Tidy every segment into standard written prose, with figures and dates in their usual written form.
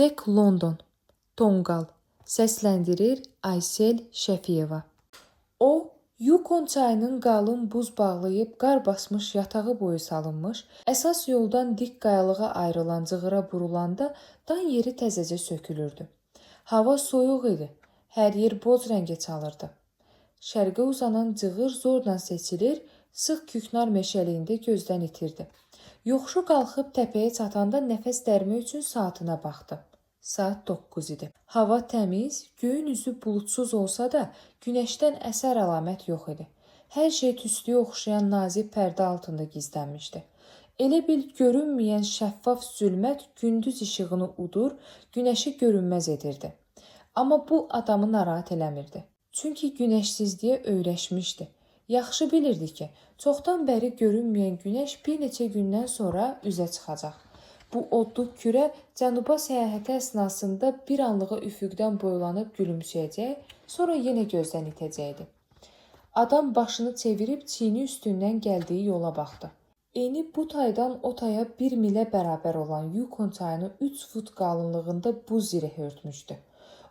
Jack London, Tonqal. Səsləndirir Aysel Şəfiyeva. O, Yukon çayının qalın buz bağlayıb qar basmış yatağı boyu salınmış, əsas yoldan dik qayalığa ayrılan cığıra burulanda dan yeri təzəcə sökülürdü. Hava soyuq idi, hər yer boz rəngə çalırdı. Şərqə uzanan cığır zorla seçilir, sıx küknar meşəliyində gözdən itirdi. Yoxuşu qalxıb təpəyə çatanda nəfəs dərmək üçün saatına baxdı. Saat 9 idi. Hava təmiz, göyün üzü bulutsuz olsa da, günəşdən əsər əlamət yox idi. Hər şey tüstüyə oxşayan nazik pərdə altında gizlənmişdi. Elə bil görünməyən şəffaf zülmət gündüz işığını udur, günəşi görünməz edirdi. Amma bu adamı narahat eləmirdi. Çünki günəşsizliyə öyrəşmişdi. Yaxşı bilirdi ki, çoxdan bəri görünməyən günəş bir neçə gündən sonra üzə çıxacaq. Bu odlu kürə cənuba səyahəti əsnasında bir anlığa üfüqdən boylanıb gülümsəyəcək, sonra yenə gözdən itəcəkdi. Adam başını çevirib çiyni üstündən gəldiyi yola baxdı. Eni bu taydan o taya 1 milə bərabər olan Yukon çayını 3 fut qalınlığında buz zireh örtmüşdü.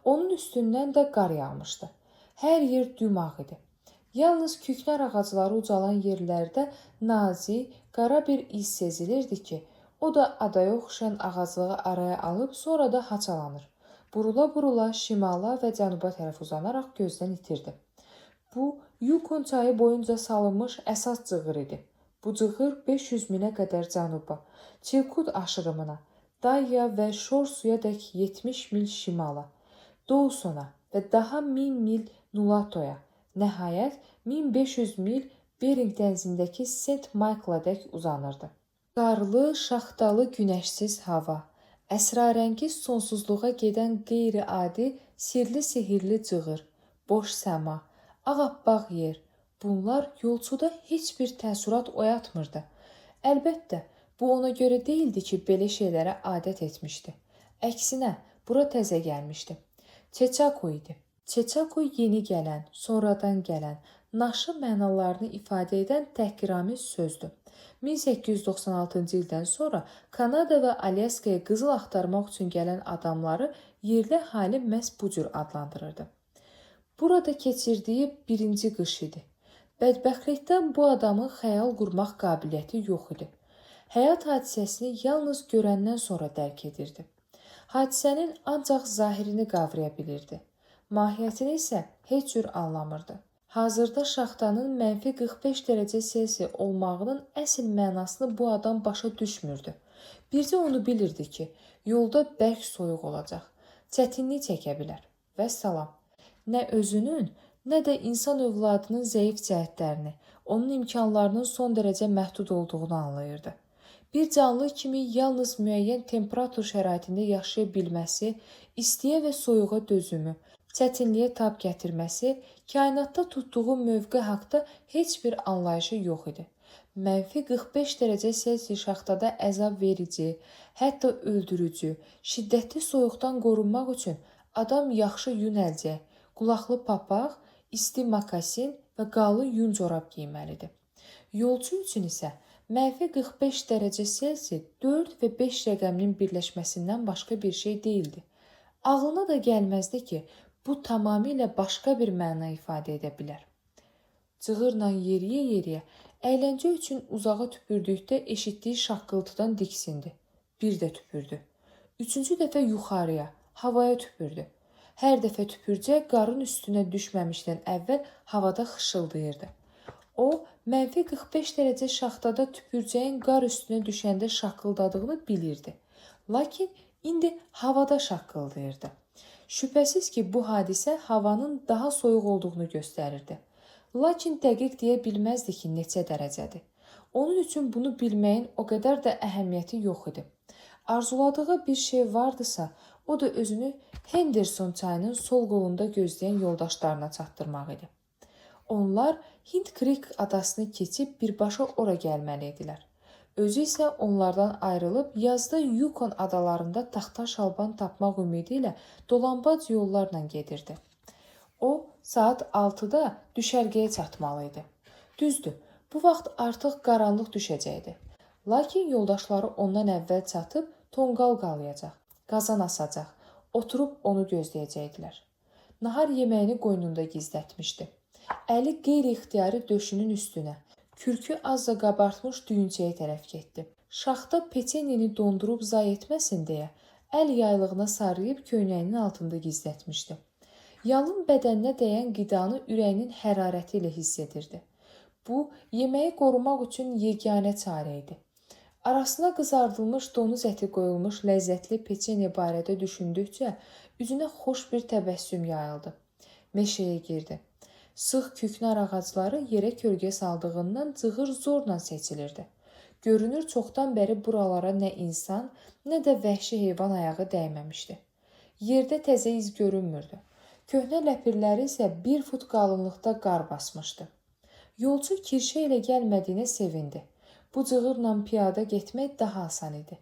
Onun üstündən də qar yağmışdı. Hər yer dümağ idi. Yalnız küknar ağacları ucalan yerlərdə nazik, qara bir iz sezilirdi ki, o da adaya oxşayan ağaclığı araya alıb sonra da haçalanır. Burula-burula şimala və cənuba tərəf uzanaraq gözdən itirdi. Bu, Yukon çayı boyunca salınmış əsas cığır idi. Bu cığır 500 milə qədər cənuba, Çilkut aşırımına, Daya və Şorsuya dək 70 mil şimala, Dawsona və daha 1000 mil Nulatoya, nəhayət 1500 mil Bering dənizindəki St. Michael'a dək uzanırdı. Qarlı, şaxtalı, günəşsiz hava, əsrarəngiz sonsuzluğa gedən qeyri-adi, sirli-sihirli cığır, boş səma, ağappaq yer. Bunlar yolçuda heç bir təəssürat oyatmırdı. Əlbəttə, bu ona görə deyildi ki, belə şeylərə adət etmişdi. Əksinə, bura təzə gəlmişdi. Çeçako idi. Çeçako yeni gələn, sonradan gələn, naşı mənalarını ifadə edən təhqiramiz sözdür. 1896-cı ildən sonra Kanada və Alyaskaya qızıl axtarmaq üçün gələn adamları yerli əhali məhz bu cür adlandırırdı. Burada keçirdiyi birinci qış idi. Bədbəxtlikdən bu adamın xəyal qurmaq qabiliyyəti yox idi. Həyat hadisəsini yalnız görəndən sonra dərk edirdi. Hadisənin ancaq zahirini qavraya bilirdi. Mahiyyətini isə heç cür anlamırdı. Hazırda şaxtanın mənfi 45 dərəcə Selsiya olmağının əsl mənasını bu adam başa düşmürdü. Bircə onu bilirdi ki, yolda bərk soyuq olacaq, çətinlik çəkə bilər və salam. Nə özünün, nə də insan övladının zəif cəhətlərini, onun imkanlarının son dərəcə məhdud olduğunu anlayırdı. Bir canlı kimi yalnız müəyyən temperatur şəraitində yaşaya bilməsi, istiyə və soyuğa dözümü, çətinliyə tab gətirməsi, kainatda tutduğu mövqe haqda heç bir anlayışı yox idi. Mənfi 45 dərəcə Selsiya şaxtada əzab verici, hətta öldürücü, şiddətli soyuqdan qorunmaq üçün adam yaxşı yun əlcək, qulaqlı papaq, isti makasin və qalın yun corab giyməlidir. Yolçu üçün isə mənfi 45 dərəcə Selsiya 4 və 5 rəqəminin birləşməsindən başqa bir şey deyildi. Ağlına da gəlməzdi ki, bu tamamilə başqa bir məna ifadə edə bilər. Cığırla yeriyə-yeriyə, əyləncə üçün uzağa tüpürdükdə eşitdiyi şaqqıltıdan diksindi. Bir də tüpürdü. Üçüncü dəfə yuxarıya, havaya tüpürdü. Hər dəfə tüpürcək qarın üstünə düşməmişdən əvvəl havada xışıldayırdı. O, mənfi 45 dərəcə şaxtada tüpürcəyin qar üstünə düşəndə şaqqıldadığını bilirdi. Lakin indi havada şaqqıldayırdı. Şübhəsiz ki, bu hadisə havanın daha soyuq olduğunu göstərirdi. Lakin dəqiq deyə bilməzdi ki, neçə dərəcədir. Onun üçün bunu bilməyin o qədər də əhəmiyyəti yox idi. Arzuladığı bir şey vardısa, o da özünü Henderson çayının sol qolunda gözləyən yoldaşlarına çatdırmaq idi. Onlar Hind Creek adasını keçib birbaşa ora gəlməli idilər. Özü isə onlardan ayrılıb yazda Yukon adalarında taxta şalban tapmaq ümidi ilə dolambac yollarla gedirdi. O, saat 6-da düşərgəyə çatmalı idi. Düzdür, bu vaxt artıq qaranlıq düşəcəkdi. Lakin yoldaşları ondan əvvəl çatıb tonqal qalayacaq. qazan asacaq, oturub onu gözləyəcəkdilər. Nahar yeməyini qoynunda gizlətmişdi. Əli qeyri-ixtiyari döşünün üstünə, kürkü azca qabartmış düyünçəyə tərəf getdi. Şaxta peçenyeni dondurub zay etməsin deyə əl yaylığına sarıyıb köynəyinin altında gizlətmişdi. Yalın bədəninə dəyən qidanı ürəyinin hərarəti ilə hiss edirdi. Bu, yeməyi qorumaq üçün yeganə çarə idi. Arasına qızardılmış donuz əti qoyulmuş ləzzətli peçenya barədə düşündükcə üzünə xoş bir təbəssüm yayıldı. Meşəyə girdi. Sıx küknar ağacları yerə kölgə saldığından cığır zorla seçilirdi. Görünür çoxdan bəri buralara nə insan, nə də vəhşi heyvan ayağı dəyməmişdi. Yerdə təzə iz görünmürdü. Köhnə ləpirləri isə 1 fut qalınlıqda qar basmışdı. Yolçu kirşə ilə gəlmədiyinə sevindi. Bu cığırla piyada getmək daha asan idi.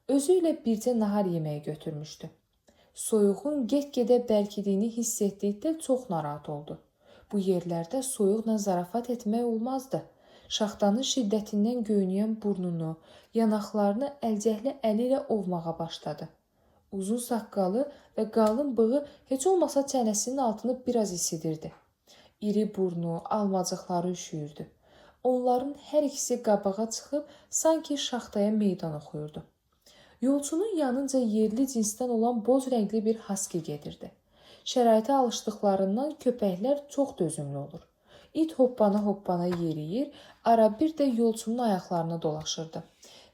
Özü ilə bircə nahar yeməyi götürmüşdü. Soyuğun get-gedə bərkidiyini hiss etdikdə çox narahat oldu. Bu yerlərdə soyuqla zarafat etmək olmazdı. Şaxtanın şiddətindən göynəyən burnunu, yanaqlarını əlcəkli əli ilə ovmağa başladı. Uzun saqqalı və qalın bığı heç olmasa çənəsinin altını biraz isidirdi. İri burnu, almacıqları üşüyürdü. Onların hər ikisi qabağa çıxıb sanki şaxtaya meydan oxuyurdu. Yolçunun yanınca yerli cinsdən olan boz rəngli bir haski gedirdi. Şəraitə alışdıqlarından köpəklər çox dözümlü olur. İt hoppana-hoppana yeriyir, ara bir də yolçunun ayaqlarına dolaşırdı.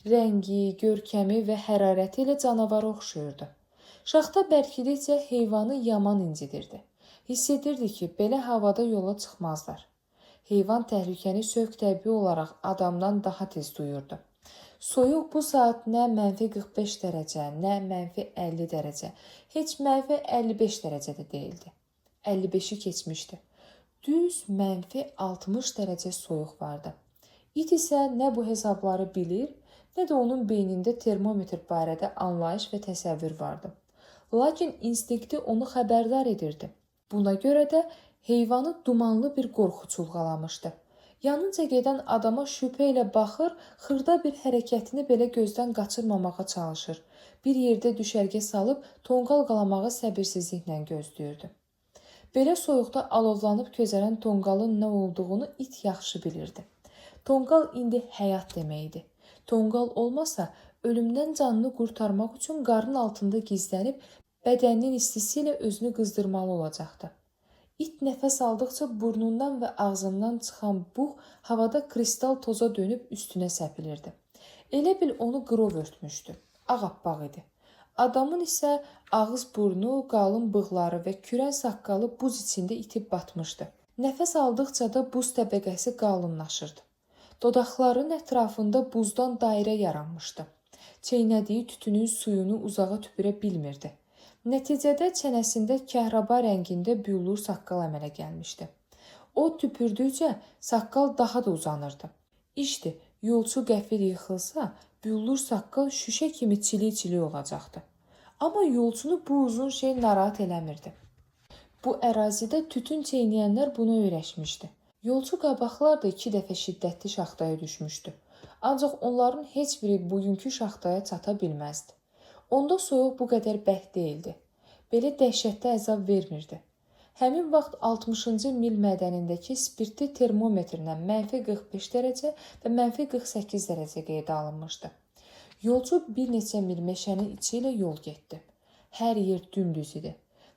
Rəngi, görkəmi və hərarəti ilə canavara oxşuyurdu. Şaxta bərkidikcə heyvanı yaman incidirdi. Hiss edirdi ki, belə havada yola çıxmazlar. Heyvan təhlükəni sövq təbii olaraq adamdan daha tez duyurdu. Soyuq bu saat nə -45 dərəcə, nə -50 dərəcə, heç -55 dərəcədə deyildi. 55-i keçmişdi. Düz -60 dərəcə soyuq vardı. İt isə nə bu hesabları bilir, nə də onun beynində termometr barədə anlayış və təsəvvür vardı. Lakin instinkti onu xəbərdar edirdi. Buna görə də heyvanı dumanlı bir qorxu çulğalamışdı. Yanınca gedən adama şübhə ilə baxır, xırda bir hərəkətini belə gözdən qaçırmamağa çalışır. Bir yerdə düşərgə salıb tonqal qalamağı səbirsizliklə gözləyirdi. Belə soyuqda alovlanıb közərən tonqalın nə olduğunu it yaxşı bilirdi. Tonqal indi həyat deməkdir. Tonqal olmasa, ölümdən canını qurtarmaq üçün qarın altında gizlənib, bədəninin istisi ilə özünü qızdırmalı olacaqdı. İt nəfəs aldıqca burnundan və ağzından çıxan buğ havada kristal toza dönüb üstünə səpilirdi. Elə bil onu qrov örtmüşdü. Ağappaq idi. Adamın isə ağız burnu, qalın bığları və kürən saqqalı buz içində itib batmışdı. Nəfəs aldıqca da buz təbəqəsi qalınlaşırdı. Dodaqların ətrafında buzdan dairə yaranmışdı. Çeynədiyi tütünün suyunu uzağa tüpürə bilmirdi. Nəticədə çənəsində kəhraba rəngində büllur saqqal əmələ gəlmişdi. O tüpürdükcə saqqal daha da uzanırdı. İşte, yolçu qəfil yıxılsa, büllur saqqal şüşə kimi çili-çili olacaqdı. Amma yolçunu bu uzun şey narahat eləmirdi. Bu ərazidə tütün çeynəyənlər buna öyrəşmişdi. Yolçu qabaqlar da 2 dəfə şiddətli şaxtaya düşmüşdü. Ancaq onların heç biri bugünkü şaxtaya çata bilməzdi. Onda soyuq bu qədər bərk deyildi. Belə dəhşətli əzab vermirdi. Həmin vaxt 60-cı mil mədənindəki spirtli termometrlə -45 dərəcə və -48 dərəcə qeydə alınmışdı. Yolçu bir neçə mil meşənin içi ilə yol getdi. Hər yer dümdüz idi.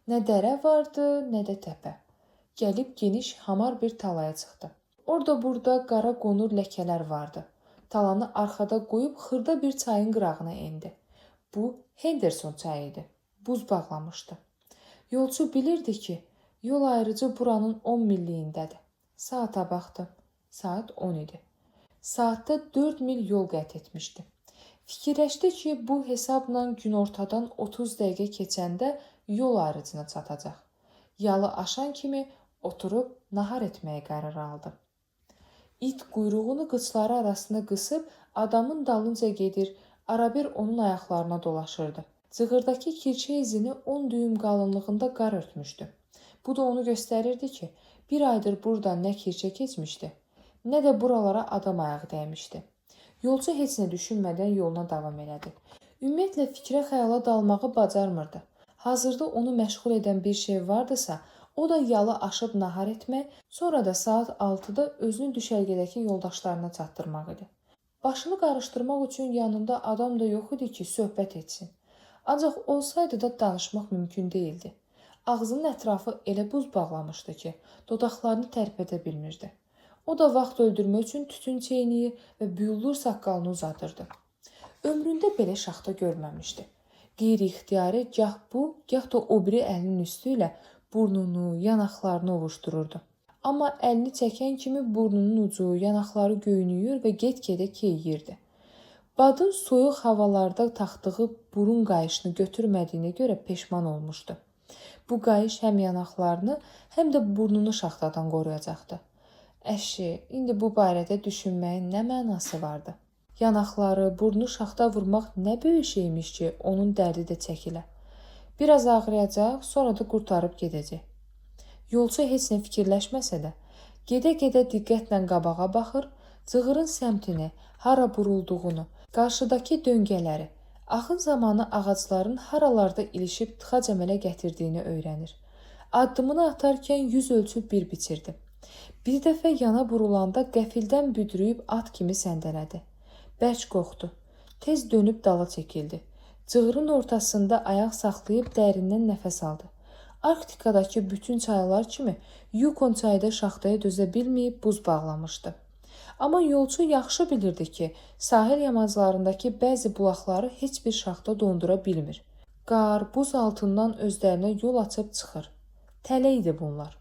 Nə dərə vardı, nə də təpə. Gəlib geniş hamar bir talaya çıxdı. Orada burada qara qonur ləkələr vardı. Talanı arxada qoyub xırda bir çayın qırağına endi. Bu Henderson çayı idi. Buz bağlamışdı. Yolçu bilirdi ki, yol ayrıcı buranın 10 milliyindədir. Saata baxdı. Saat 10 idi. Saatda 4 mil yol qət etmişdi. Fikirləşdi ki, bu hesabla günortadan 30 dəqiqə keçəndə yol ayrıcına çatacaq. Yalı aşan kimi oturub nahar etməyə qərar aldı. İt quyruğunu qıçları arasına qısıb adamın dalınca gedir, arabir onun ayaqlarına dolaşırdı. Cığırdakı kirşə izini 10 düyüm qalınlığında qar örtmüşdü. Bu da onu göstərirdi ki, bir aydır buradan nə kirşə keçmişdi, nə də buralara adam ayağı dəymişdi. Yolçu heç nə düşünmədən yoluna davam elədi. Ümumiyyətlə fikrə xəyala dalmağı bacarmırdı. Hazırda onu məşğul edən bir şey vardısa, o da yalı aşıb nahar etmək, sonra da saat 6-da özünü düşərgədəki yoldaşlarına çatdırmaq idi. Başını qarışdırmaq üçün yanında adam da yox idi ki, söhbət etsin. Ancaq olsaydı da danışmaq mümkün değildi. Ağzının ətrafı elə buz bağlamışdı ki, dodaqlarını tərpədə bilmirdi. O da vaxt öldürmək üçün tütün çeyniyir və büyüllür saqqalını uzadırdı. Ömründə belə şaxta görməmişdi. Qeyri-ixtiyari gah bu, gah da o biri əlinin üstü ilə burnunu, yanaqlarını ovuşdururdu. Amma əlini çəkən kimi burnunun ucu, yanaqları göynüyür və get-gedə keyiyirdi. Badın soyuq havalarda taxdığı burun qayışını götürmədiyinə görə peşman olmuşdu. Bu qayış həm yanaqlarını, həm də burnunu şaxtadan qoruyacaqdı. Əşi, indi bu barədə düşünməyin nə mənası vardı? Yanaqları, burnu şaxta vurmaq nə böyük şeymiş ki, onun dərdi də çəkilə. Biraz ağrıyacaq, sonra da qurtarıb gedəcək. Yolçu heç nə fikirləşməsə də, gedə-gedə diqqətlə qabağa baxır, cığırın səmtini, hara burulduğunu, qarşıdakı döngələri, axın zamanı ağacların haralarda ilişib tıxac əmələ gətirdiyini öyrənir. Addımını atarkən yüz ölçüb bir biçirdi. Bir dəfə yana burulanda qəfildən büdrüyüb at kimi səndələdi. Bərk qorxdu. Tez dönüb dala çəkildi. Cığırın ortasında ayaq saxlayıb dərindən nəfəs aldı. Arktikadakı bütün çaylar kimi Yukon çayı da şaxtaya dözə bilməyib buz bağlamışdı. Amma yolçu yaxşı bilirdi ki, sahil yamaclarındakı bəzi bulaqları heç bir şaxta dondura bilmir. Qar, buz altından özlərinə yol açıb çıxır. Tələ idi bunlar.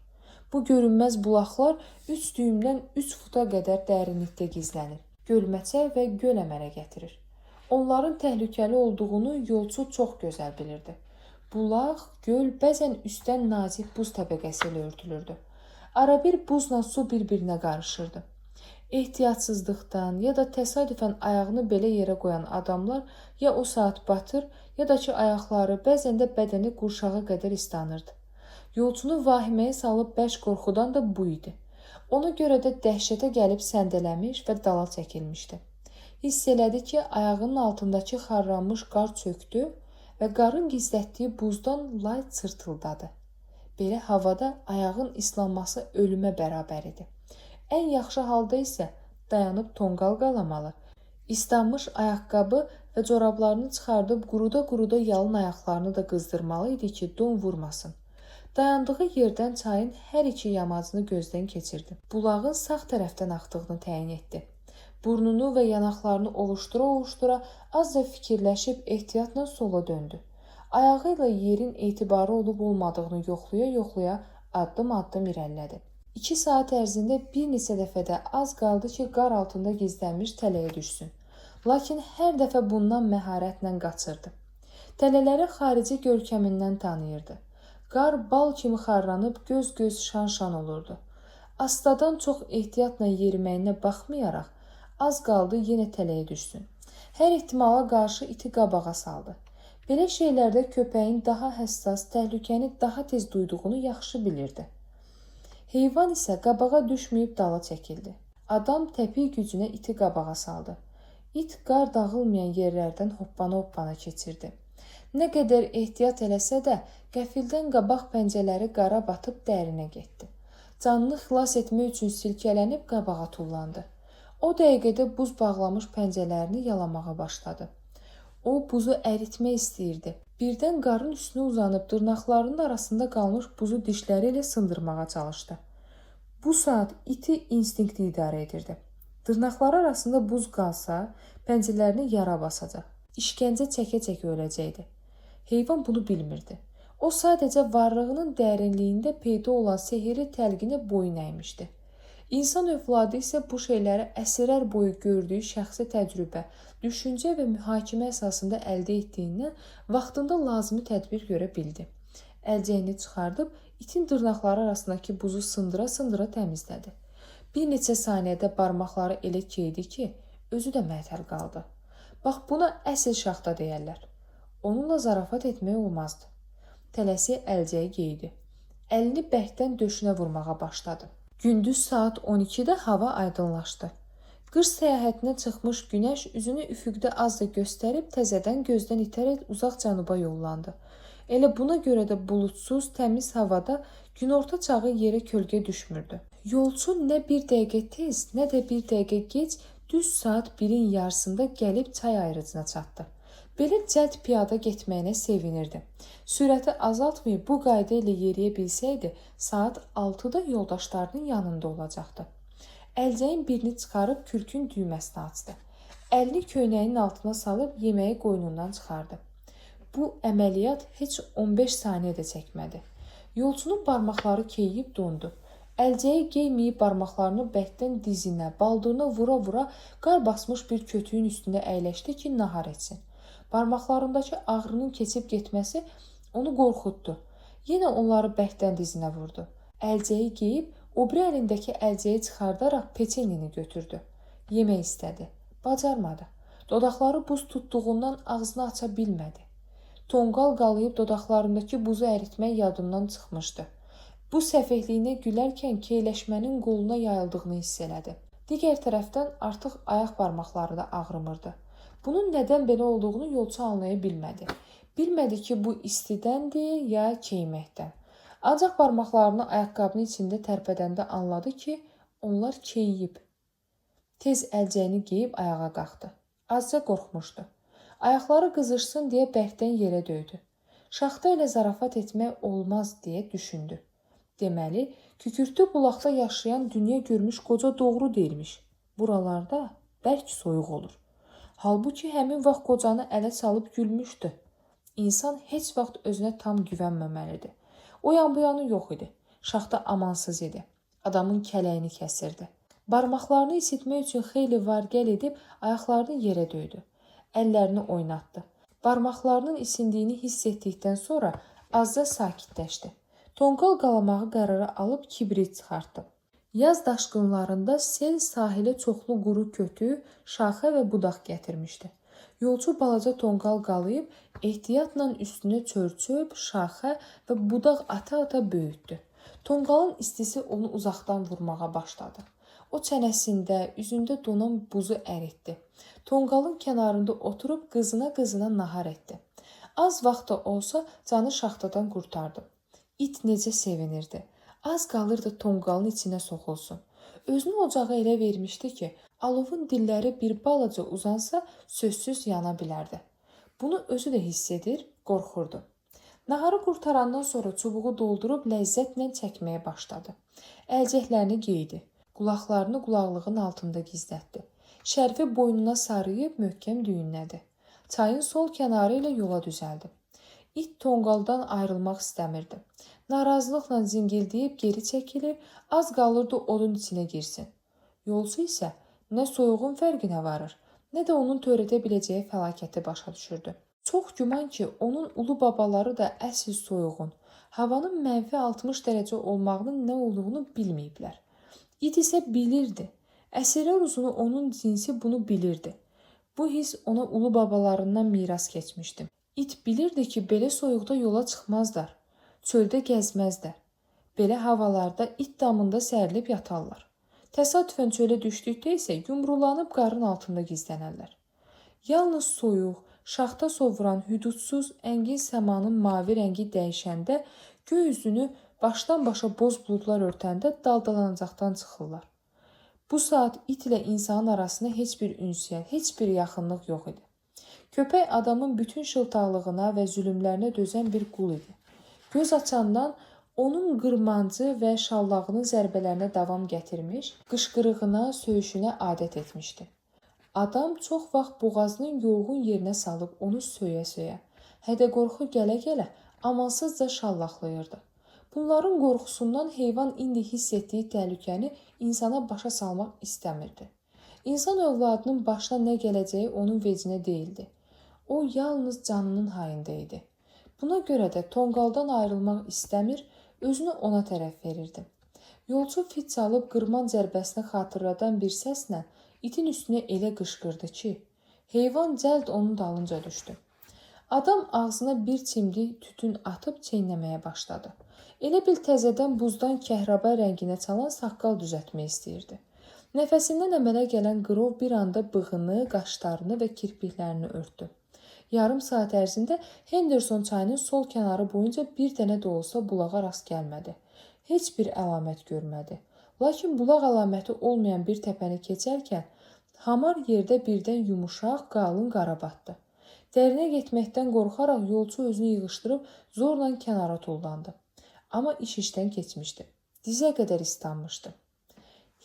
Bu görünməz bulaqlar 3 düyümdən 3 futa qədər dərinlikdə gizlənir. Gölməçə və göl əmələ gətirir. Onların təhlükəli olduğunu yolçu çox gözəl bilirdi. Bulaq, göl bəzən üstdən nazik buz təbəqəsi ilə örtülürdü. Arabir buzla su bir-birinə qarışırdı. Ehtiyatsızlıqdan ya da təsadüfən ayağını belə yerə qoyan adamlar ya o saat batır, ya da ki ayaqları, bəzən də bədəni qurşağa qədər islanırdı. Yolçunu vahiməyə salıb bərk qorxudan da bu idi. Ona görə də dəhşətə gəlib səndələmiş və dala çəkilmişdi. Hiss elədi ki, ayağının altındakı xarlanmış qar çöktü və qarın gizlətdiyi buzdan lay çırtıldadı. Belə havada ayağın islanması ölümə bərabər idi. Ən yaxşı halda isə dayanıb tonqal qalamalı, islanmış ayaqqabı və corablarını çıxardıb quruda-quruda yalın ayaqlarını da qızdırmalı idi ki, don vurmasın. Dayandığı yerdən çayın hər iki yamacını gözdən keçirdi. Bulağın sağ tərəfdən axdığını təyin etdi. Burnunu və yanaqlarını ovuşdura-ovuşdura az da fikirləşib ehtiyatla sola döndü. Ayağı ilə yerin etibarı olub-olmadığını yoxlaya-yoxlaya addım-addım irəlilədi. 2 saat ərzində bir neçə dəfədə az qaldı ki, qar altında gizlənmiş tələyə düşsün. Lakin hər dəfə bundan məharətlə qaçırdı. Tələləri xarici görkəmindən tanıyırdı. Qar bal kimi xarlanıb göz-göz şan-şan olurdu. Astadan çox ehtiyatla yeriməyinə baxmayaraq, az qaldı yenə tələyə düşsün. Hər ehtimala qarşı iti qabağa saldı. Belə şeylərdə köpəyin daha həssas, təhlükəni daha tez duyduğunu yaxşı bilirdi. Heyvan isə qabağa düşməyib dala çəkildi. Adam təpik gücünə iti qabağa saldı. İt qar dağılmayan yerlərdən hoppana-hoppana keçirdi. Nə qədər ehtiyat eləsə də, qəfildən qabaq pəncələri qara batıb dərinə getdi. Canını xilas etmək üçün silkələnib qabağa tullandı. O dəqiqədə buz bağlamış pəncələrini yalamağa başladı. O buzu əritmək istəyirdi. Birdən qarın üstünə uzanıb dırnaqlarının arasında qalmış buzu dişləri ilə sındırmağa çalışdı. Bu saat iti instinkti idarə edirdi. Dırnaqları arasında buz qalsa, pəncələrini yara basacaq. İşgəncə çəkə-çəkə öləcəkdi. Heyvan bunu bilmirdi. O sadəcə varlığının dərinliyində peyda olan sehirli təlqinə boyun əymişdi. İnsan övladı isə bu şeyləri əsrlər boyu gördüyü şəxsi təcrübə, düşüncə və mühakimə əsasında əldə etdiyindən vaxtında lazımi tədbir görə bildi. Əlcəyini çıxardıb itin dırnaqları arasındakı buzu sındıra-sındıra təmizlədi. Bir neçə saniyədə barmaqları elə keydi ki, özü də məhtəl qaldı. Bax buna əsl şaxta deyərlər. Onunla zarafat etmək olmazdı. Tələsi əlcəyi geydi. Əlini bərkdən döşünə vurmağa başladı. Gündüz saat 12-də hava aydınlaşdı. Qış səyahətinə çıxmış günəş üzünü üfüqdə az da göstərib təzədən gözdən itərək uzaq cənuba yollandı. Elə buna görə də buludsuz, təmiz havada günorta çağı yerə kölgə düşmürdü. Yolçu nə bir dəqiqə tez, nə də bir dəqiqə gec düz saat 1-in yarısında gəlib çay ayrıcına çatdı. Belə cəld piyada getməyinə sevinirdi. Sürəti azaltmayıb bu qayda ilə yeriyə bilsəydi, saat 6-da yoldaşlarının yanında olacaqdı. Əlcəyin birini çıxarıb kürkün düyməsini açdı. Əlini köynəyinin altına salıb yeməyi qoynundan çıxardı. Bu əməliyyat heç 15 saniyə də çəkmədi. Yolçunun barmaqları keyiyib dondu. Əlcəyi geyməyib barmaqlarını bəkdən dizinə, baldırına vura-vura qar basmış bir kötüyün üstündə əyləşdi ki, nahar etsin. Barmaqlarındakı ağrının keçib getməsi onu qorxutdu. Yenə onları bəkdən dizinə vurdu. Əlcəyi geyib, o biri əlindəki əlcəyi çıxardaraq peçenini götürdü. Yemək istədi. Bacarmadı. Dodaqları buz tutduğundan ağzını aça bilmədi. Tonqal qalayıb dodaqlarındakı buzu əritmək yadından çıxmışdı. Bu səfehliyinə gülərkən keyləşmənin qoluna yayıldığını hiss elədi. Digər tərəfdən artıq ayaq barmaqları da ağrımırdı. Bunun nədən belə olduğunu yolçu anlaya bilmədi. Bilmədi ki, bu istidəndir ya keyməkdən. Ancaq barmaqlarını ayaqqabının içində tərpədəndə anladı ki, onlar keyiyib. Tez əlcəyini geyib ayağa qalxdı. Azca qorxmuşdu. Ayaqları qızışsın deyə bərkdən yerə döydü. Şaxta ilə zarafat etmək olmaz deyə düşündü. Deməli, kükürtü bulaqda yaşayan dünya görmüş qoca doğru deyilmiş. Buralarda bərk soyuq olur. Halbuki həmin vaxt qocanı ələ salıb gülmüşdü. İnsan heç vaxt özünə tam güvənməməlidir. O yan bu yanı yox idi. Şaxta amansız idi. Adamın kələyini kəsirdi. Barmaqlarını isitmək üçün xeyli var-gəl edib ayaqlarını yerə döydü. Əllərini oynatdı. Barmaqlarının isindiyini hiss etdikdən sonra azca sakitləşdi. Tonqal qalamağı qərara alıb kibrit çıxartdı. Yaz daşqınlarında sel sahilə çoxlu quru kötü, şaxə və budaq gətirmişdi. Yolçu balaca tonqal qalayıb, ehtiyatla üstünə çör-çöp, şaxə və budaq ata-ata böyütdü. Tonqalın istisi onu uzaqdan vurmağa başladı. O çənəsində, üzündə donan buzu əritdi. Tonqalın kənarında oturub qızına nahar etdi. Az vaxt da olsa canı şaxtadan qurtardı. İt necə sevinirdi. Az qalırdı tonqalın içinə soxulsun. Özünü ocağa elə vermişdi ki, alovun dilləri bir balaca uzansa sözsüz yana bilərdi. Bunu özü də hiss edir, qorxurdu. Naharı qurtarandan sonra çubuğu doldurub ləzzətlə çəkməyə başladı. Əlcəklərini geydi. Qulaqlarını qulaqlığın altında gizlətdi. Şərfi boynuna sarıyıb möhkəm düyünlədi. Çayın sol kənarı ilə yola düzəldi. İt tonqaldan ayrılmaq istəmirdi. Narazılıqla zingildiyib geri çəkilir, az qalırdı odun içinə girsin. Yolçu isə nə soyuğun fərqinə varır, nə də onun törədə biləcəyi fəlakəti başa düşürdü. Çox güman ki, onun ulu babaları da əsl soyuğun, havanın mənfi 60 dərəcə olmağının nə olduğunu bilməyiblər. İt isə bilirdi. Əsrlər uzunu onun cinsi bunu bilirdi. Bu his ona ulu babalarından miras keçmişdi. İt bilirdi ki, belə soyuqda yola çıxmazlar. Çöldə gəzməzlər. Belə havalarda it damında sərilib yatarlar. Təsadüfən çölə düşdükdə isə yumrulanıb qarın altında gizlənərlər. Yalnız soyuq, şaxta sovuran hüdudsuz, əngin səmanın mavi rəngi dəyişəndə, göy üzünü başdan başa boz buludlar örtəndə daldalanacaqdan çıxırlar. Bu saat it ilə insanın arasında heç bir ünsiyyət, heç bir yaxınlıq yox idi. Köpək adamın bütün şıltaqlığına və zülümlərinə dözən bir qul idi. Göz açandan onun qırmancı və şallağının zərbələrinə davam gətirmiş, qışqırığına, söyüşünə adət etmişdi. Adam çox vaxt boğazının yoğun yerinə salıb onu söyə-söyə, hədə-qorxu gələ-gələ amansızca şallaqlayırdı. Bunların qorxusundan heyvan indi hiss etdiyi təhlükəni insana başa salmaq istəmirdi. İnsan övladının başına nə gələcəyi onun vecinə deyildi. O yalnız canının hayında idi. Buna görə də tonqaldan ayrılmaq istəmir, özünü ona tərəf verirdi. Yolçu fit çalıb qırman zərbəsini xatırladan bir səslə itin üstünə elə qışqırdı ki, heyvan cəld onun dalınca düşdü. Adam ağzına bir çimdik tütün atıb çeynəməyə başladı. Elə bil təzədən buzdan kəhraba rənginə çalan saqqal düzəltmək istəyirdi. Nəfəsindən əmələ gələn qırov bir anda bığını, qaşlarını və kirpiklərini örtdü. Yarım saat ərzində Henderson çayının sol kənarı boyunca bir dənə də olsa bulağa rast gəlmədi. Heç bir əlamət görmədi. Lakin bulaq əlaməti olmayan bir təpəni keçərkən hamar yerdə birdən yumuşaq, qalın qara batdı. Dərinə getməkdən qorxaraq yolçu özünü yığışdırıb zorla kənara tullandı. Amma iş işdən keçmişdi. Dizə qədər islanmışdı.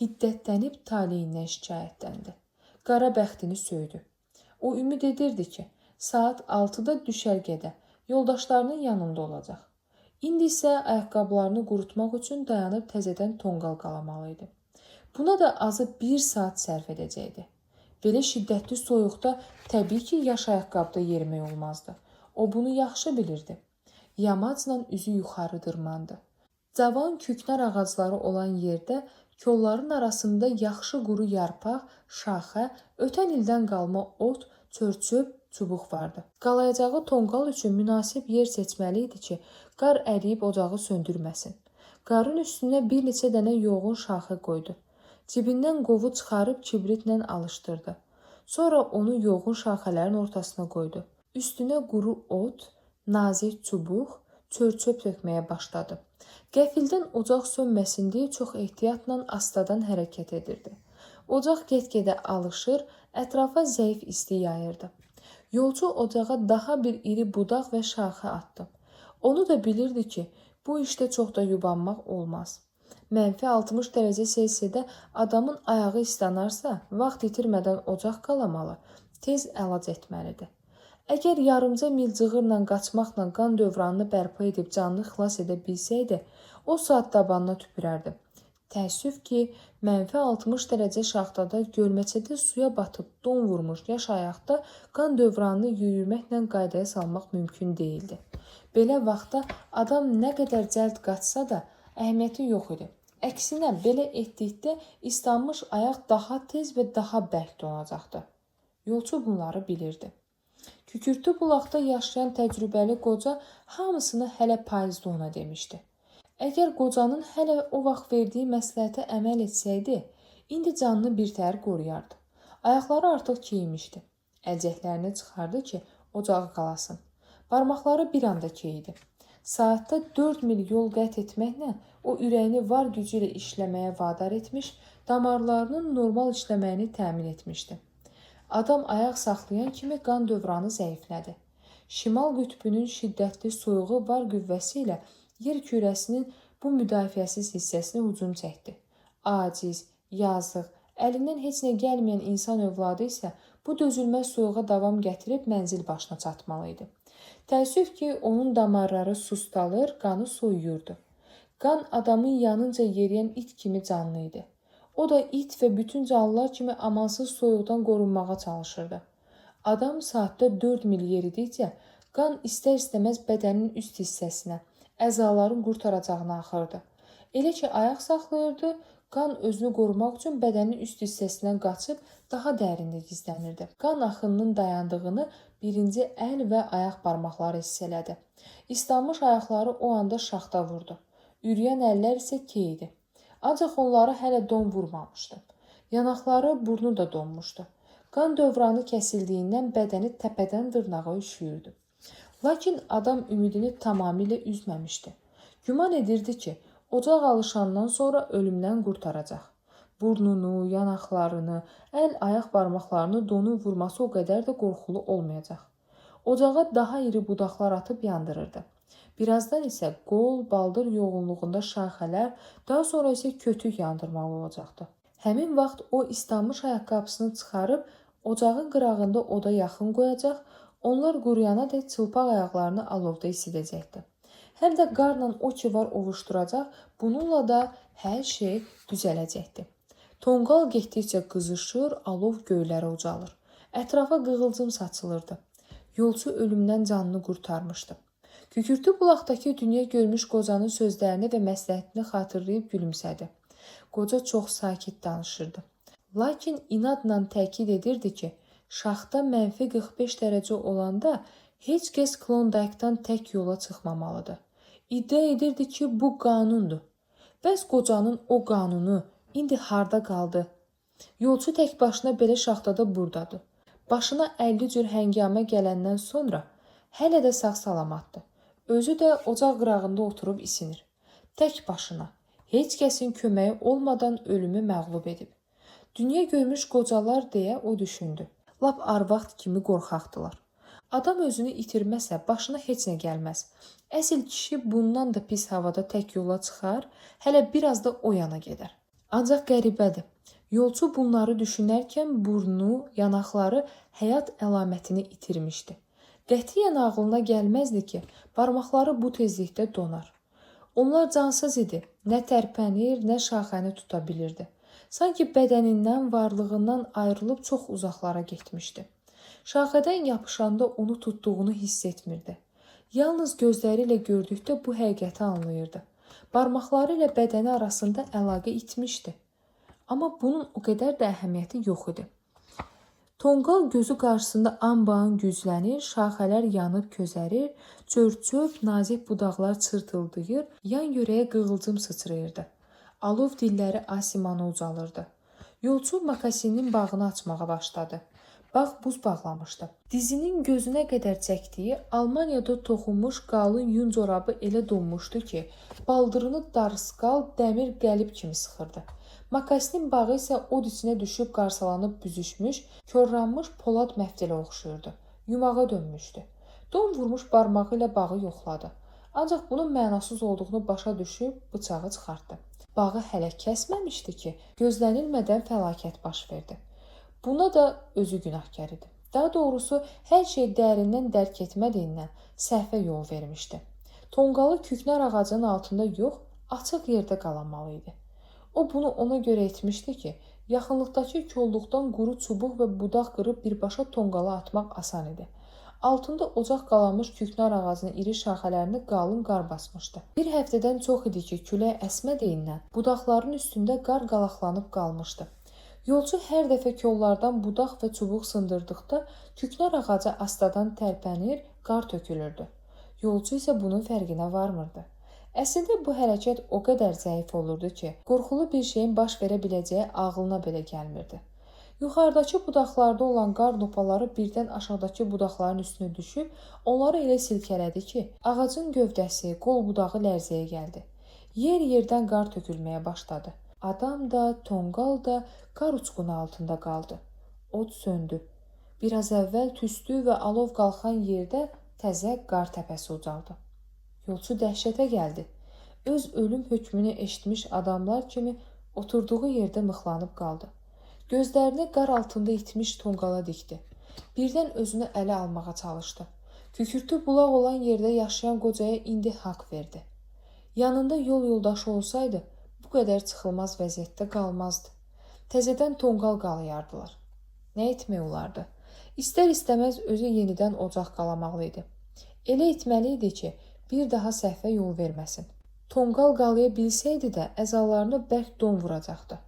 Hiddətlənib taleyindən şikayətləndi. Qara bəxtini söydü. O ümid edirdi ki, saat 6-da düşərgədə yoldaşlarının yanında olacaq. İndi isə ayaqqabılarını qurutmaq üçün dayanıb təzədən tonqal qalamalı idi. Buna da azı 1 saat sərf edəcəkdi. Belə şiddətli soyuqda təbii ki, yaş ayaqqabıda yerimək olmazdı. O bunu yaxşı bilirdi. Yamacla üzü yuxarı dırmandı. Cavan küknar ağacları olan yerdə kolların arasında yaxşı quru yarpaq, şaxə, ötən ildən qalma ot, çörçöp, çubuq vardı. Qalayacağı tonqal üçün münasib yer seçməli idi ki, qar əriyib ocağı söndürməsin. Qarın üstünə bir neçə dənə yoğun şaxə qoydu. Cibindən qovu çıxarıb kibritlə alışdırdı. Sonra onu yoğun şaxələrin ortasına qoydu. Üstünə quru ot, nazik çubuq, çörçöp tökməyə başladı. Qəfildən ocaq sönməsin deyə çox ehtiyatla astadan hərəkət edirdi. Ocaq get-gedə alışır, ətrafa zəif isti yayırdı. Yolçu ocağa daha bir iri budaq və şaxə atdı. Onu da bilirdi ki, bu işdə çox da yubanmaq olmaz. -60 dərəcə Selsidə adamın ayağı islanarsa, vaxt itirmədən ocaq qalamalı, tez əlac etməlidir. Əgər yarımca mil cığırla qaçmaqla qan dövranını bərpa edib canını xilas edə bilsəydi, o saat dabanına tüpürərdi. Təəssüf ki, -60 dərəcə şaxtada gölməçədə suya batıb don vurmuş yaş ayaqda qan dövranını yüyürməklə qaydaya salmaq mümkün deyildi. Belə vaxtda adam nə qədər cəld qaçsa da əhəmiyyəti yox idi. Əksinə, belə etdikdə islanmış ayaq daha tez və daha bərk donacaqdı. Yolçu bunları bilirdi. Kükürtü bulaqda yaşayan təcrübəli qoca hamısını hələ payızda ona demişdi. Əgər qocanın hələ o vaxt verdiyi məsləhətə əməl etsəydi, indi canını birtəhər qoruyardı. Ayaqları artıq keymişdi. Əlcəklərini çıxardı ki, ocağı qalasın. Barmaqları bir anda keyidi. Saatda 4 mil yol qət etməklə o ürəyini var gücü ilə işləməyə vadar etmiş, damarlarının normal işləməyini təmin etmişdi. Adam ayaq saxlayan kimi qan dövranı zəiflədi. Şimal qütbünün şiddətli soyuğu var qüvvəsi ilə yer kürəsinin bu müdafiəsiz hissəsinə hücum çəkdi. Aciz, yazıq, əlindən heç nə gəlməyən insan övladı isə bu dözülməz soyuğa davam gətirib mənzil başına çatmalı idi. Təəssüf ki, onun damarları sustalır, qanı soyuyurdu. Qan adamın yanınca yeriyən it kimi canlı idi. O da it və bütün canlılar kimi amansız soyuqdan qorunmağa çalışırdı. Adam saatda 4 mil yeridikcə qan istər-istəməz bədənin üst hissəsinə, əzaların qurtaracağına axırdı. Elə ki, ayaq saxlayırdı, qan özünü qorumaq üçün bədənin üst hissəsindən qaçıb daha dərində gizlənirdi. Qan axınının dayandığını birinci əl və ayaq barmaqları hiss elədi. İslanmış ayaqları o anda şaxta vurdu. Ürüyən əllər isə keyidi. Ancaq onları hələ don vurmamışdı. Yanaqları, burnu da donmuşdu. Qan dövranı kəsildiyindən bədəni təpədən dırnağa üşüyürdü. Lakin adam ümidini tamamilə üzməmişdi. Güman edirdi ki, ocaq alışandan sonra ölümdən qurtaracaq. Burnunu, yanaqlarını, əl-ayaq barmaqlarını donun vurması o qədər də qorxulu olmayacaq. Ocağa daha iri budaqlar atıb yandırırdı. Birazdan isə qol, baldır yoğunluğunda şaxələr, daha sonra isə kötük yandırmalı olacaqdı. Həmin vaxt o islanmış ayaqqabısını çıxarıb ocağın qırağında oda yaxın qoyacaq, onlar quruyana dək çılpaq ayaqlarını alovda isidəcəkdi. Həm də qarla o ki var ovuşduracaq, bununla da hər şey düzələcəkdi. Tonqal getdikcə qızışır, alov göylərə ucalır. Ətrafa qığılcım saçılırdı. Yolçu ölümdən canını qurtarmışdı. Kükürtü bulaqdakı dünya görmüş qocanın sözlərini və məsləhətini xatırlayıb gülümsədi. Qoca çox sakit danışırdı. Lakin inadla təkid edirdi ki, şaxta -45 dərəcə olanda heç kəs Klondike'dan tək yola çıxmamalıdır. İddia edirdi ki, bu qanundur. Bəs qocanın o qanunu indi harda qaldı? Yolçu tək başına belə şaxtada burdadır. Başına 50 cür həngamə gələndən sonra hələ də sağ-salamatdır. Özü də ocaq qırağında oturub isinir. Tək başına, heç kəsin köməyi olmadan ölümü məğlub edib. Dünya görmüş qocalar deyə o düşündü. Lap arvaxt kimi qorxaqdılar. Adam özünü itirməsə başına heç nə gəlməz. Əsl kişi bundan da pis havada tək yola çıxar, hələ biraz da o yana gedər. Ancaq qəribədir. Yolçu bunları düşünərkən burnu, yanaqları həyat əlamətini itirmişdi. Qətiyyən ağlına gəlməzdi ki, barmaqları bu tezlikdə donar. Onlar cansız idi. Nə tərpənir, nə şaxəni tuta bilirdi. Sanki bədənindən, varlığından ayrılıb çox uzaqlara getmişdi. Şaxədən yapışanda onu tutduğunu hiss etmirdi. Yalnız gözləri ilə gördükdə bu həqiqəti anlayırdı. Barmaqları ilə bədəni arasında əlaqə itmişdi. Amma bunun o qədər də əhəmiyyəti yox idi. Tonqal gözü qarşısında anbaan güclənir, şaxələr yanıb közərir, çör-çöp, nazik budaqlar çırtıldayır, yan yörəyə qığılcım sıçrayırdı. Alov dilləri asimana ucalırdı. Yolçu makasinin bağını açmağa başladı. Bağ buz bağlamışdı. Dizinin gözünə qədər çəkdiyi Almaniyada toxunmuş qalın yun corabı elə donmuşdu ki, baldırını darısqal, dəmir qəlib kimi sıxırdı. Makasinin bağı isə od içinə düşüb qarsalanıb büzüşmüş, körranmış polad məftilə oxşuyurdu. Yumağa dönmüşdü. Don vurmuş barmağı ilə bağı yoxladı. Ancaq bunun mənasız olduğunu başa düşüb bıçağı çıxartdı. Bağı hələ kəsməmişdi ki, gözlənilmədən fəlakət baş verdi. Buna da özü günahkar idi. Daha doğrusu hər şey dərindən dərk etmədiyindən səhvə yol vermişdi. Tonqalı küknar ağacının altında yox, açıq yerdə qalamalı idi. O bunu ona görə etmişdi ki, yaxınlıqdakı kolluqdan quru çubuq və budaq qırıb birbaşa tonqala atmaq asan idi. Altında ocaq qalanmış küknar ağacının iri şaxələrini qalın qar basmışdı. Bir həftədən çox idi ki, külək əsmədiyindən budaqların üstündə qar qalaqlanıb qalmışdı. Yolçu hər dəfə kollardan budaq və çubuq sındırdıqda küknar ağacı astadan tərpənir, qar tökülürdü. Yolçu isə bunun fərqinə varmırdı. Əslində bu hərəkət o qədər zəif olurdu ki, qorxulu bir şeyin baş verə biləcəyi ağlına belə gəlmirdi. Yuxarıdakı budaqlarda olan qar nopaları birdən aşağıdakı budaqların üstünə düşüb, onları elə silkələdi ki, ağacın gövdəsi, qol budağı lərzəyə gəldi. Yer-yerdən qar tökülməyə başladı. Adam da, tonqal da qar uçqunu altında qaldı. Od söndü. Biraz əvvəl tüstü və alov qalxan yerdə təzə qar təpəsi ucaldı. Yolçu dəhşətə gəldi. Öz ölüm hökmünü eşitmiş adamlar kimi oturduğu yerdə mıxlanıb qaldı. Gözlərini qar altında itmiş tonqala dikdi. Birdən özünü ələ almağa çalışdı. Kükürtü bulaq olan yerdə yaşayan qocaya indi haqq verdi. Yanında yol yoldaşı olsaydı, bu qədər çıxılmaz vəziyyətdə qalmazdı. Təzədən tonqal qalayardılar. Nə etmək olardı? İstər-istəməz özü yenidən ocaq qalamalı idi. Elə etməli idi ki, bir daha səhvə yol verməsin. Tonqal qalaya bilsəydi də əzalarını bərk don vuracaqdı.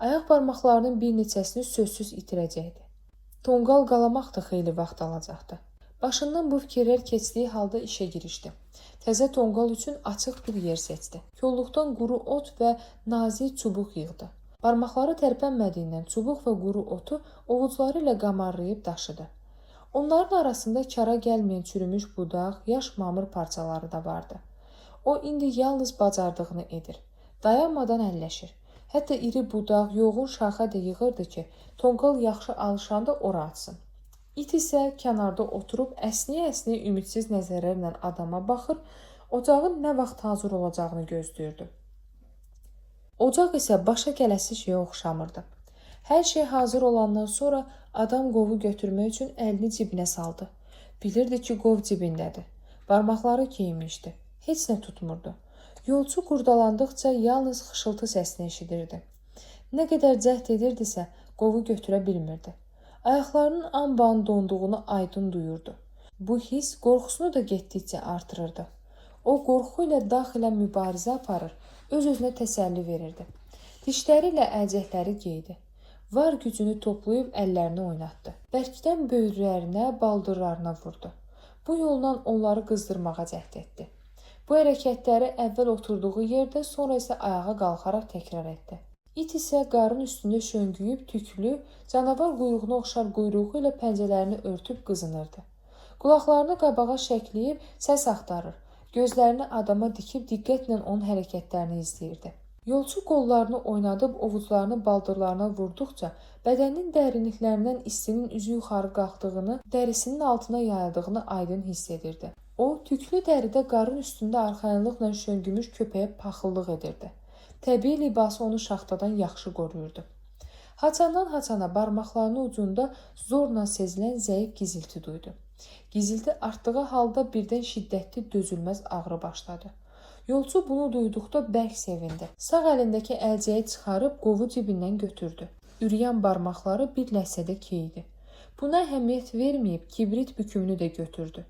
Ayaq barmaqlarının bir neçəsini sözsüz itirəcəkdi. Tonqal qalamaq da xeyli vaxt alacaqdı. Başından bu fikirlər keçdiyi halda işə girişdi. Təzə tonqal üçün açıq bir yer seçdi. Kolluqdan quru ot və nazik çubuq yığdı. Barmaqları tərpənmədiyindən çubuq və quru otu ovucuları ilə qamarlayıb daşıdı. Onların arasında kara gəlməyən çürümüş budaq, yaş mamır parçaları da vardı. O indi yalnız bacardığını edir. Dayanmadan əlləşir. Hətta iri budaq, yoğun şaxə də yığırdı ki, tonqal yaxşı alışanda ora atsın. İt isə kənarda oturub əsniyə-əsniyə ümidsiz nəzərlərlə adama baxır, ocağın nə vaxt hazır olacağını gözləyirdi. Ocaq isə başa gələsi şeyə oxşamırdı. Hər şey hazır olandan sonra adam qovu götürmək üçün əlini cibinə saldı. Bilirdi ki, qov cibindədir. Barmaqları keyinmişdi. Heç nə tutmurdu. Yolçu qurdalandıqca yalnız xışıltı səsini eşidirdi. Nə qədər cəhd edirdisə, qovu götürə bilmirdi. Ayaqlarının anbağın donduğunu aydın duyurdu. Bu his qorxusunu da getdikcə artırırdı. O qorxu ilə daxilən mübarizə aparır, öz-özünə təsəlli verirdi. Dişləri ilə əlcəkləri geydi. Var gücünü toplayıb əllərini oynatdı. Bərkdən böyürlərinə, baldırlarına vurdu. Bu yolla onları qızdırmağa cəhd etdi. Bu hərəkətləri əvvəl oturduğu yerdə, sonra isə ayağa qalxaraq təkrar etdi. İt isə qarın üstündə şöngüyüb tüklü, canavar quyruğuna oxşar quyruğu ilə pəncələrini örtüb qızınırdı. Qulaqlarını qabağa şəkləyib səs axtarır, gözlərini adama dikib diqqətlə onun hərəkətlərini izləyirdi. Yolçu qollarını oynadıb ovuclarını baldırlarına vurduqca bədəninin dərinliklərindən istinin üzü yuxarı qalxdığını, dərisinin altına yayıldığını aydın hiss edirdi. O, tüklü dəridə qarın üstündə arxayınlıqla şöngümüş köpəyə paxıllıq edirdi. Təbii libası onu şaxtadan yaxşı qoruyurdu. Haçandan haçana barmaqlarının ucunda zorla sezilən zəif gizilti duydu. Gizilti artdığı halda birdən şiddətli dözülməz ağrı başladı. Yolçu bunu duyduqda bərk sevindi. Sağ əlindəki əlcəyi çıxarıb qovu cibindən götürdü. Ürüyən barmaqları bir ləhsədə keyidi. Buna əhəmiyyət verməyib kibrit bükümünü də götürdü.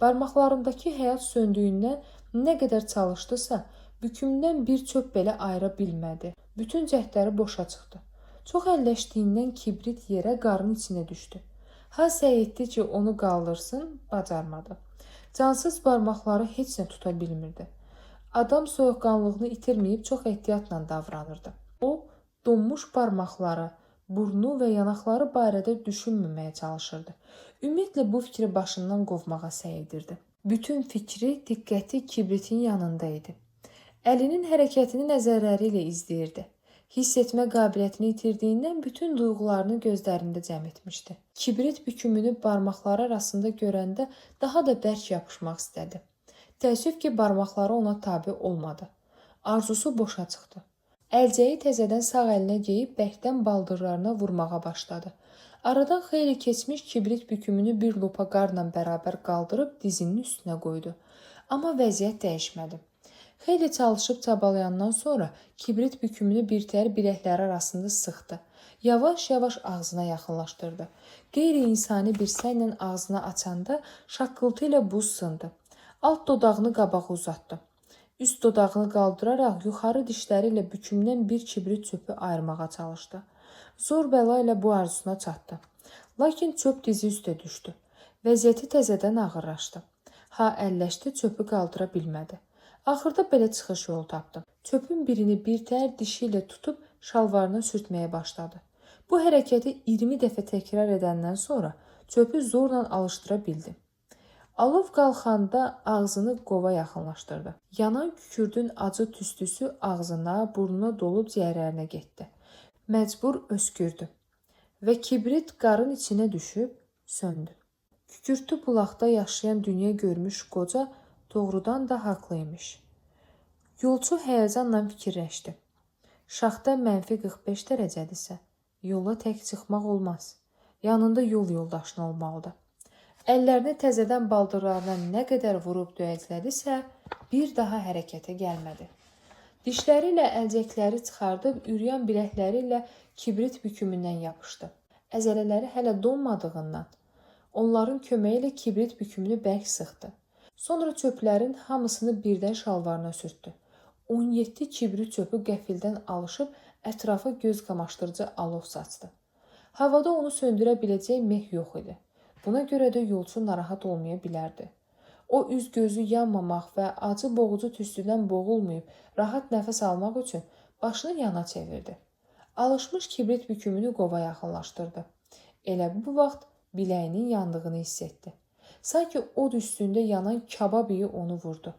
Barmaqlarındakı həyat söndüyündən nə qədər çalışdısa, bükümdən bir çöp belə ayıra bilmədi. Bütün cəhdləri boşa çıxdı. Çox əlləşdiyindən kibrit yerə qarın içinə düşdü. Ha səy etdi ki, onu qaldırsın, bacarmadı. Cansız barmaqları heç nə tuta bilmirdi. Adam soyuqqanlığını itirməyib çox ehtiyatla davranırdı. O, donmuş barmaqları, burnu və yanaqları barədə düşünməməyə çalışırdı. Ümumiyyətlə bu fikri başından qovmağa səy edirdi. Bütün fikri, diqqəti kibritin yanında idi. Əlinin hərəkətini nəzərləri ilə izləyirdi. Hiss etmə qabiliyyətini itirdiyindən bütün duyğularını gözlərində cəm etmişdi. Kibrit bükümünü barmaqları arasında görəndə daha da bərk yapışmaq istədi. Təəssüf ki, barmaqları ona tabe olmadı. Arzusu boşa çıxdı. Əlcəyi təzədən sağ əlinə geyib bərkdən baldırlarına vurmağa başladı. Aradan xeyli keçmiş kibrit bükümünü bir lopa qarla bərabər qaldırıb dizinin üstünə qoydu. Amma vəziyyət dəyişmədi. Xeyli çalışıb çabalayandan sonra kibrit bükümünü birtəhər biləkləri arasında sıxdı. Yavaş-yavaş ağzına yaxınlaşdırdı. Qeyri-insani bir səylə ağzına açanda şaqqıltı ilə buz sındı. Alt dodağını qabağa uzatdı. Üst dodağını qaldıraraq yuxarı dişləri ilə bükümdən bir kibrit çöpü ayırmağa çalışdı. Zor bəla ilə bu arzusuna çatdı. Lakin çöp dizi üstə düşdü. Vəziyyəti təzədən ağırlaşdı. Ha əlləşdi, çöpü qaldıra bilmədi. Axırda belə çıxış yolu tapdı. Çöpün birini birtəhər dişi ilə tutub şalvarına sürtməyə başladı. Bu hərəkəti 20 dəfə təkrar edəndən sonra çöpü zorla alışdıra bildi. Alov qalxanda ağzını qova yaxınlaşdırdı. Yanan kükürdün acı tüstüsü ağzına, burnuna dolub ciyərlərinə getdi. Məcbur öskürdü və kibrit qarın içinə düşüb söndü. Kükürtü bulaqda yaşayan dünya görmüş qoca doğrudan da haqlıymış. Yolçu həyəcanla fikirləşdi. Şaxta -45 dərəcədirsə, yola tək çıxmaq olmaz. Yanında yol yoldaşın olmalıdır. Əllərini təzədən baldırlarına nə qədər vurub döyəclədisə, bir daha hərəkətə gəlmədi. Dişləri ilə əlcəkləri çıxardıb, ürüyən biləkləri ilə kibrit bükümündən yapışdı. Əzələləri hələ donmadığından, onların köməyi ilə kibrit bükümünü bərk sıxdı. Sonra çöplərin hamısını birdən şalvarına sürtdü. 17 kibrit çöpü qəfildən alışıb, ətrafa göz qamaşdırıcı alov saçdı. Havada onu söndürə biləcək meh yox idi. Buna görə də yolçu narahat olmaya bilərdi. O, üz-gözü yanmamaq və acı boğucu tüstüdən boğulmayıb, rahat nəfəs almaq üçün başını yana çevirdi. Alışmış kibrit bükümünü qova yaxınlaşdırdı. Elə bu vaxt biləyinin yandığını hiss etdi. Sanki od üstündə yanan kabab iyi onu vurdu.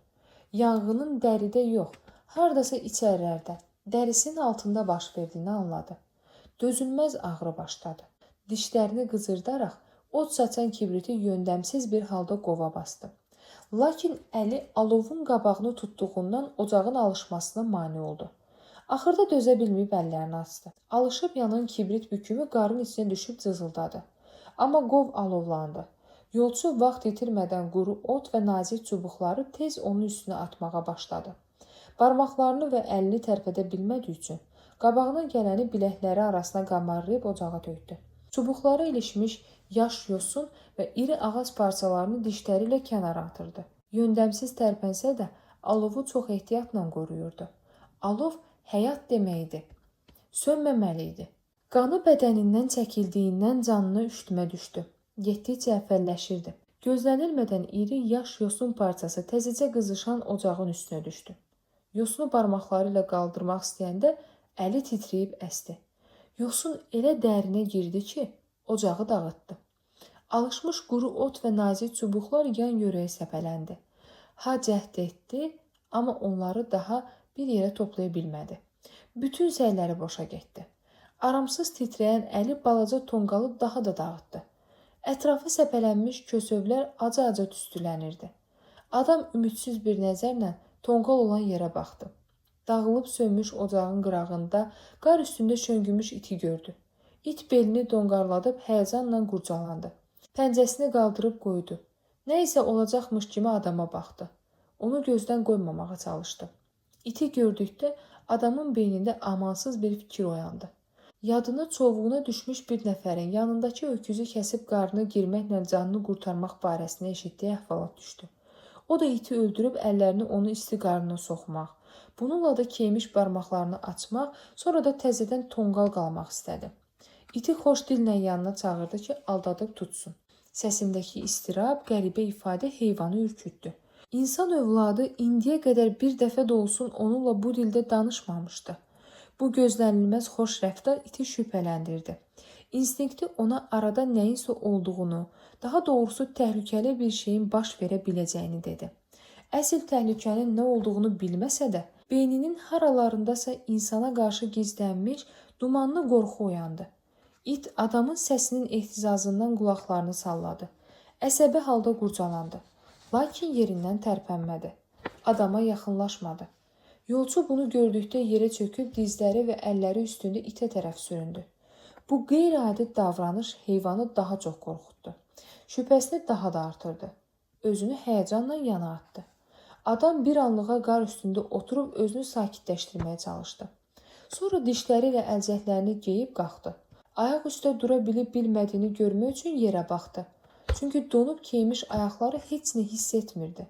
Yanğının dəridə yox, hardasa içərlərdə, dərisinin altında baş verdiyini anladı. Dözülməz ağrı başladı. Dişlərini qızırdaraq, od saçan kibriti yöndəmsiz bir halda qova bastı. Lakin əli alovun qabağını tutduğundan ocağın alışmasına mane oldu. Axırda dözə bilməyib əllərini açdı. Alışıb yanan kibrit bükümü qarın içinə düşüb cızıldadı. Amma qov alovlandı. Yolçu vaxt itirmədən quru ot və nazik çubuqları tez onun üstünə atmağa başladı. Barmaqlarını və əlini tərpədə bilmədiyi üçün qabağına gələni biləkləri arasına qamarlayıb ocağa tökdü. Çubuqları ilişmiş yaş yosun və iri ağac parçalarını dişləri ilə kənara atırdı. Yöndəmsiz tərpənsə də alovu çox ehtiyatla qoruyurdu. Alov həyat deməkdir. Sönməməli idi. Qanı bədənindən çəkildiyindən canına üştümə düşdü. Getdikcə əfəlləşirdi. Gözlənilmədən iri yaş yosun parçası təzəcə qızışan ocağın üstünə düşdü. Yosunu barmaqları ilə qaldırmaq istəyəndə Əli titrəyib əsdi. Yosun elə dərinə girdi ki, ocağı dağıtdı. Alışmış quru ot və nazik çubuqlar yan yörəyə səpələndi. Ha cəhd etdi, amma onları daha bir yerə toplaya bilmədi. Bütün səyləri boşa getdi. Aramsız titrəyən əli balaca tonqalı daha da dağıtdı. Ətrafı səpələnmiş kösövlər acı-acı tüstülənirdi. Adam ümidsiz bir nəzərlə tonqal olan yerə baxdı. Dağılıb sönmüş ocağın qırağında qar üstündə şöngümüş iti gördü. İt belini donqarladıb həyəcanla qurcalandı. Pəncəsini qaldırıb qoydu. Nə isə olacaqmış kimi adama baxdı. Onu gözdən qoymamağa çalışdı. İti gördükdə adamın beynində amansız bir fikir oyandı. Yadına çovuğuna düşmüş bir nəfərin yanındakı öküzü kəsib qarnına girməklə canını qurtarmaq barəsində eşitdiyi əhvalat düşdü. O da iti öldürüb əllərini onun isti qarnına soxmaq, bununla da keymiş barmaqlarını açmaq, sonra da təzədən tonqal qalmaq istədi. İti xoş dillə yanına çağırdı ki, aldadıb tutsun. Səsindəki istirab, qəribə ifadə heyvanı ürkütdü. İnsan övladı indiyə qədər bir dəfə də olsun onunla bu dildə danışmamışdı. Bu gözlənilməz xoş rəftar iti şübhələndirdi. İnstinkti ona arada nəyinsə olduğunu, daha doğrusu təhlükəli bir şeyin baş verə biləcəyini dedi. Əsl təhlükənin nə olduğunu bilməsə də, beyninin haralarındasa insana qarşı gizlənmiş dumanlı qorxu oyandı. İt adamın səsinin ehtizazından qulaqlarını salladı. Əsəbi halda qurcalandı. Lakin yerindən tərpənmədi. Adama yaxınlaşmadı. Yolçu bunu gördükdə yerə çöküb dizləri və əlləri üstündə itə tərəf süründü. Bu qeyri-adi davranış heyvanı daha çox qorxutdu. Şübhəsini daha da artırdı. Özünü həyəcanla yana atdı. Adam bir anlığa qar üstündə oturub özünü sakitləşdirməyə çalışdı. Sonra dişləri ilə əlcəklərini geyib qalxdı. Ayaq üstə dura bilib-bilmədiyini görmək üçün yerə baxdı. Çünki donub keymiş ayaqları heç nə hiss etmirdi.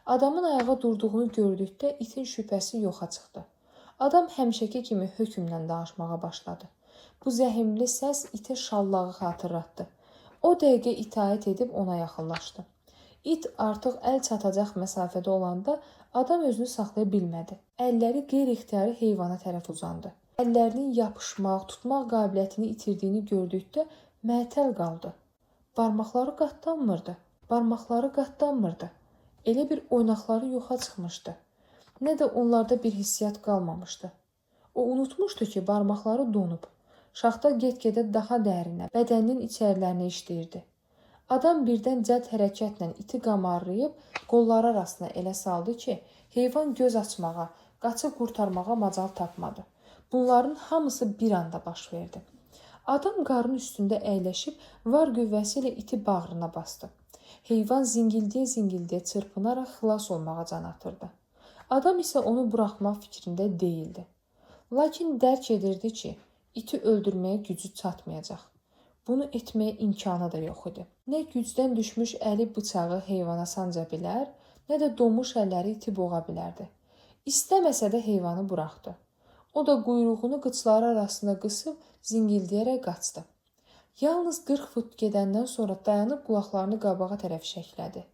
Adamın ayağa durduğunu gördükdə itin şübhəsi yoxa çıxdı. Adam həmişəki kimi hökmlə danışmağa başladı. Bu zəhimli səs itə şallağı xatırlatdı. O dəqiqə itaət edib ona yaxınlaşdı. İt artıq əl çatacaq məsafədə olanda adam özünü saxlaya bilmədi. Əlləri qeyri-ixtiyari heyvana tərəf uzandı. Əllərinin yapışmaq, tutmaq qabiliyyətini itirdiyini gördükdə məətəl qaldı. Barmaqları qatlanmırdı. Elə bir oynaqları yoxa çıxmışdı. Nə də onlarda bir hissiyat qalmamışdı. O unutmuşdu ki, barmaqları donub. Şaxta get-gedə daha dərinə, bədəninin içərilərinə işləyirdi. Adam birdən cəld hərəkətlə iti qamarlayıb, qolları arasına elə saldı ki, heyvan göz açmağa, qaçıb qurtarmağa macal tapmadı. Bunların hamısı bir anda baş verdi. Adam qarın üstündə əyləşib, var qüvvəsi ilə iti bağrına bastı. Heyvan zingildiyə-zingildiyə çırpınaraq xilas olmağa can atırdı. Adam isə onu buraxmaq fikrində deyildi. Lakin dərk edirdi ki, iti öldürməyə gücü çatmayacaq. Bunu etməyə imkanı da yox idi. Nə gücdən düşmüş əli bıçağı heyvana sanca bilər, nə də donmuş əlləri iti boğa bilərdi. İstəməsə də heyvanı buraxdı. O da quyruğunu qıçları arasında qısıb zingildiyərək qaçdı. Yalnız 40 fut gedəndən sonra dayanıb qulaqlarını qabağa tərəf şəklədi.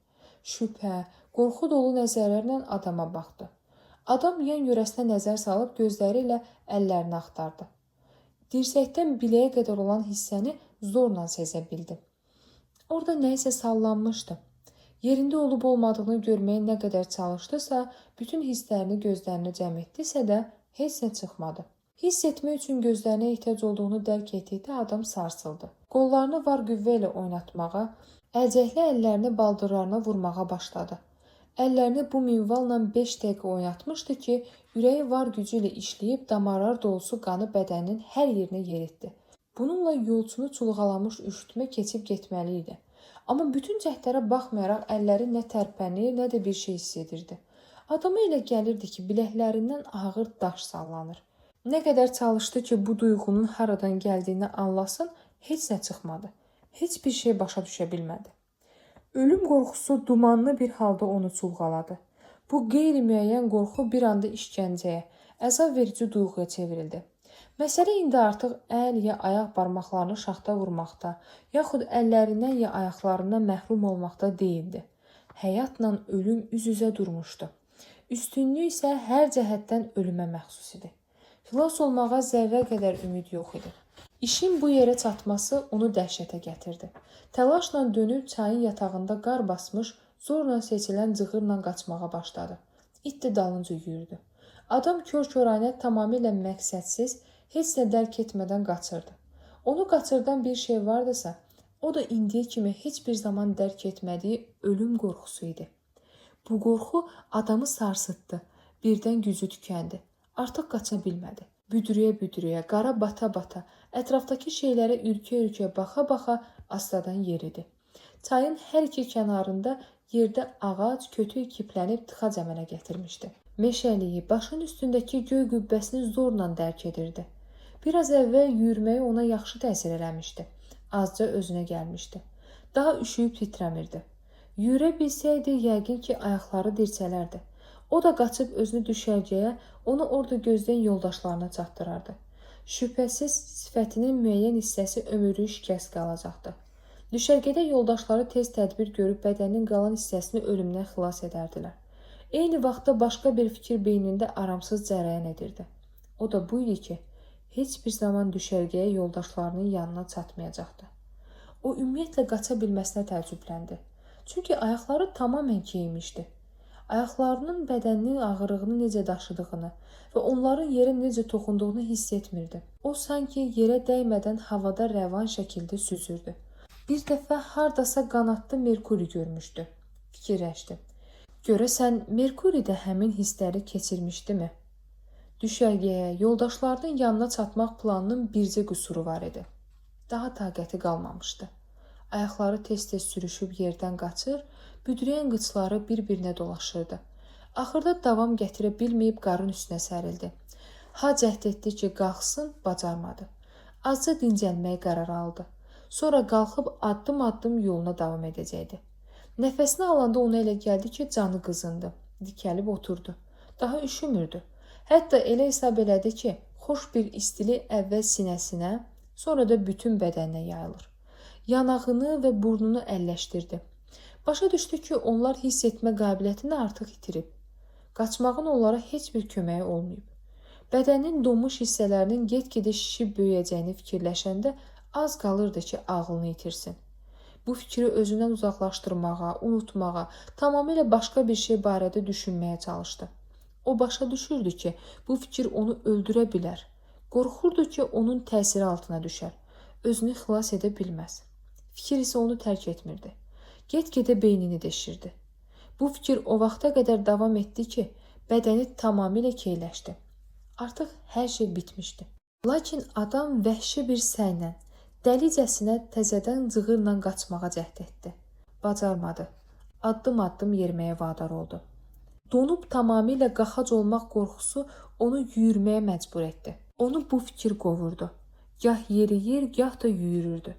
Şübhə, qorxu dolu nəzərlərlə adama baxdı. Adam yan yörəsinə nəzər salıb gözləri ilə əllərini axtardı. Dirsəkdən biləyə qədər olan hissəni zorla sezə bildi. Orada nə isə sallanmışdı. Yerində olub olmadığını görməyə nə qədər çalışdısa, bütün hisslərini gözlərinə cəm etdisə də heç nə çıxmadı. Hiss etmək üçün gözlərinə ehtiyac olduğunu dərk etdikdə adam sarsıldı. Qollarını var qüvvə ilə oynatmağa, əlcəkli əllərini baldırlarına vurmağa başladı. Əllərini bu minvalla 5 dəqiqə oynatmışdı ki, ürəyi var gücü ilə işləyib damarlar dolusu qanı bədəninin hər yerinə yeritdi. Bununla yolçunu çulğalamış üşütmə keçib getməli idi. Amma bütün cəhdlərə baxmayaraq əlləri nə tərpənir, nə də bir şey hiss edirdi. Adama elə gəlirdi ki, biləklərindən ağır daş sallanır. Nə qədər çalışdı ki, bu duyğunun haradan gəldiyini anlasın, heç nə çıxmadı. Heç bir şey başa düşə bilmədi. Ölüm qorxusu dumanlı bir halda onu çulğaladı. Bu qeyri-müəyyən qorxu bir anda işgəncəyə, əzab verici duyğuya çevrildi. Məsələ indi artıq əl ya ayaq barmaqlarını şaxta vurmaqda, yaxud əllərindən ya ayaqlarından məhrum olmaqda deyildi. Həyatla ölüm üz-üzə durmuşdu. Üstünlük isə hər cəhətdən ölümə məxsus idi. Xilas olmağa zərrə qədər ümid yox idi. İşin bu yerə çatması onu dəhşətə gətirdi. Təlaşla dönüb çayın yatağında qar basmış, zorla seçilən cığırla qaçmağa başladı. İt də dalınca yüyürdü. Adam kör-körənə tamamilə məqsədsiz, heç nə dərk etmədən qaçırdı. Onu qaçırdan bir şey vardısa, o da indiyə kimi heç bir zaman dərk etmədiyi ölüm qorxusu idi. Bu qorxu adamı sarsıtdı. Birdən gücü tükəndi. Artıq qaça bilmədi. Büdrüyə-büdrüyə, qara bata-bata, ətrafdakı şeylərə ürkə-ürkə baxa-baxa astadan yeridi. Çayın hər iki kənarında yerdə ağac, kötük kiplənib tıxac əmələ gətirmişdi. Meşəliyi, başın üstündəki göy qübbəsini zorla dərk edirdi. Biraz əvvəl yürüməyi ona yaxşı təsir eləmişdi. Azca özünə gəlmişdi. Daha üşüyüb titrəmirdi. Yürə bilsəydi, yəqin ki, ayaqları dirçələrdi. O da qaçıb özünü düşərgəyə, onu orada gözləyən yoldaşlarına çatdırardı. Şübhəsiz sifətinin müəyyən hissəsi ömürlük şikəst qalacaqdı. Düşərgədə yoldaşları tez tədbir görüb bədənin qalan hissəsini ölümdən xilas edərdilər. Eyni vaxtda başqa bir fikir beynində aramsız cərəyan edirdi. O da bu idi ki, heç bir zaman düşərgəyə yoldaşlarının yanına çatmayacaqdı. O ümumiyyətlə qaça bilməsinə təəccübləndi. Çünki ayaqları tamamən keymişdi. Ayaqlarının bədəninin ağırlığını necə daşıdığını və onların yerə necə toxunduğunu hiss etmirdi. O sanki yerə dəymədən havada rəvan şəkildə süzürdü. Bir dəfə hardasa qanadlı Merkuri görmüşdü. Fikirləşdi. Görəsən Merkuri də həmin hissləri keçirmişdimi? Düşərgəyə, yoldaşlarının yanına çatmaq planının bircə qüsuru var idi. Daha taqəti qalmamışdı. Ayaqları tez-tez sürüşüb yerdən qaçır, büdrəyən qıçları bir-birinə dolaşırdı. Axırda davam gətirə bilməyib qarın üstünə sərildi. Ha cəhd etdi ki, qalxsın, bacarmadı. Azca dincəlməyə qərar aldı. Sonra qalxıb addım-addım yoluna davam edəcəkdi. Nəfəsini alanda ona elə gəldi ki, canı qızındı. Dikəlib oturdu. Daha üşümürdü. Hətta elə hesab elədi ki, xoş bir istili əvvəl sinəsinə, sonra da bütün bədəninə yayılır. Yanağını və burnunu əlləşdirdi. Başa düşdü ki, onlar hiss etmə qabiliyyətini artıq itirib. Qaçmağın onlara heç bir köməyi olmayıb. Bədənin donmuş hissələrinin get-gedə şişib böyüyəcəyini fikirləşəndə az qalırdı ki, ağlını itirsin. Bu fikri özündən uzaqlaşdırmağa, unutmağa, tamamilə başqa bir şey barədə düşünməyə çalışdı. O başa düşürdü ki, bu fikir onu öldürə bilər. Qorxurdu ki, onun təsiri altına düşər. Özünü xilas edə bilməz. Fikir isə onu tərk etmirdi. Get-gedə beynini deşirdi. Bu fikir o vaxta qədər davam etdi ki, bədəni tamamilə keyləşdi. Artıq hər şey bitmişdi. Lakin adam vəhşi bir səylə, dəlicəsinə təzədən cığırla qaçmağa cəhd etdi. Bacarmadı. Addım-addım yeriməyə vadar oldu. Donub tamamilə qaxac olmaq qorxusu onu yürüməyə məcbur etdi. Onu bu fikir qovurdu. Gah yeriyir, gah da yüyürürdü.